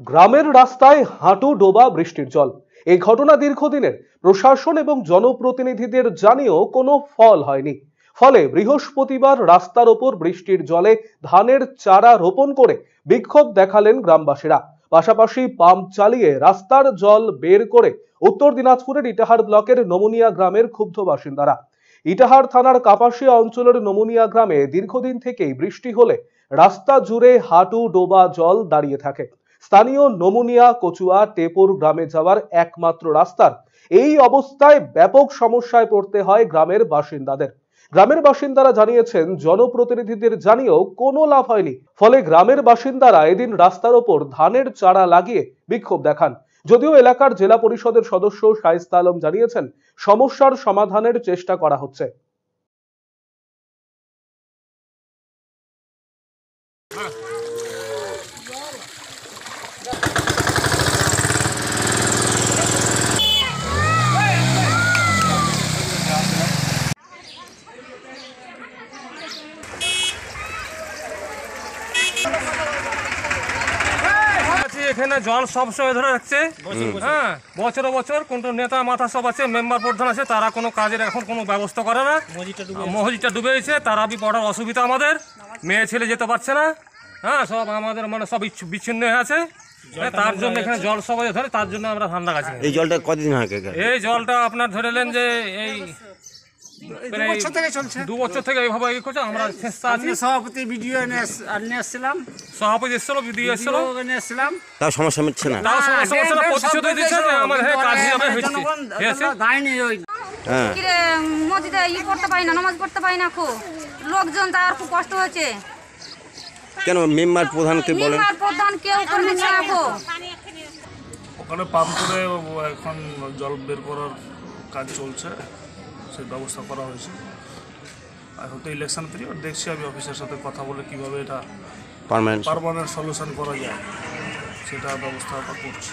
গ্রামের রাস্তায় হাঁটু ডোবা বৃষ্টির জল। এই ঘটনা দীর্ঘদিনের, প্রশাসন এবং জনপ্রতিনিধিদের জানিয়েও কোনো ফল হয়নি। ফলে বৃহস্পতিবার রাস্তার ওপর বৃষ্টির জলে ধানের চারা রোপণ করে বিক্ষোভ দেখালেন গ্রামবাসীরা। পাশাপাশি পাম্প চালিয়ে রাস্তার জল বের করে উত্তর দিনাজপুরের ইটাহার ব্লকের নমুনিয়া গ্রামের ক্ষুব্ধ বাসিন্দারা। ইটাহার থানার কাপাসিয়া অঞ্চলের নমুনিয়া গ্রামে দীর্ঘদিন থেকেই বৃষ্টি হলে রাস্তা জুড়ে হাঁটু ডোবা জল দাঁড়িয়ে থাকে। স্থানীয় নমুনিয়া কচুয়া টেপুর গ্রামে যাওয়ার একমাত্র রাস্তার এই অবস্থায় ব্যাপক সমস্যায় পড়তে হয় গ্রামের বাসিন্দাদের। গ্রামের বাসিন্দারা জানিয়েছেন, জনপ্রতিনিধিদের জানিয়েও কোনো লাভ হয়নি। ফলে গ্রামের বাসিন্দারা এদিন রাস্তার ওপর ধানের চারা লাগিয়ে বিক্ষোভ দেখান। যদিও এলাকার জেলা পরিষদের সদস্য শায়েস্তা আলম জানিয়েছেন, সমস্যার সমাধানের চেষ্টা করা হচ্ছে। এখানে জল সবসময় ধরে রাখছে, হ্যাঁ, বছর বছর কোন নেতা মাথা সব আছে, মেম্বার প্রধান আছে, তারা কোনো কাজের এখন কোনো ব্যবস্থা করে না। মসজিদটা ডুবে গেছে, তারা পড়ার অসুবিধা, আমাদের মেয়ে ছেলে যেতে পারছে না, হ্যাঁ, সব আমাদের মানে সব বিচ্ছিন্ন হয়ে আছে। তার জন্য এখানে জল সবাই ধরে, তার জন্য আমরা ঠান্ডা গাছি। এই জলটা কতদিন হয়? এই জলটা আপনার ধরে নেন যে এই 2 বছর থেকে এইভাবে করছে। আমরা সভাপতি ভিডিও নিয়ে আসছিলাম, সভাপতি এসেছিল, ভিডিও এসেছিল, এসেছিলাম, তাও সমস্যা মিটছে না। প্রতিশোধ দিচ্ছে যে আমাদের কাজ মসজিদে করতে পারি না, নামাজ পড়তে পারি না, খুব লোকজন তার খুব কষ্ট হচ্ছে। কেন মেম্বার প্রধানকে বলেন? প্রধান কেউ করে নিচ্ছে না। ওখানে পাম্প করে এখন জল বের করার কাজ চলছে, সেই ব্যবস্থা করা হয়েছে। এখন তো ইলেকশন পিরিয়ড, দেখছি আমি অফিসের সাথে কথা বলে কিভাবে এটা পার্মানেন্ট সলিউশন করা যায়, সেটা ব্যবস্থা করছি।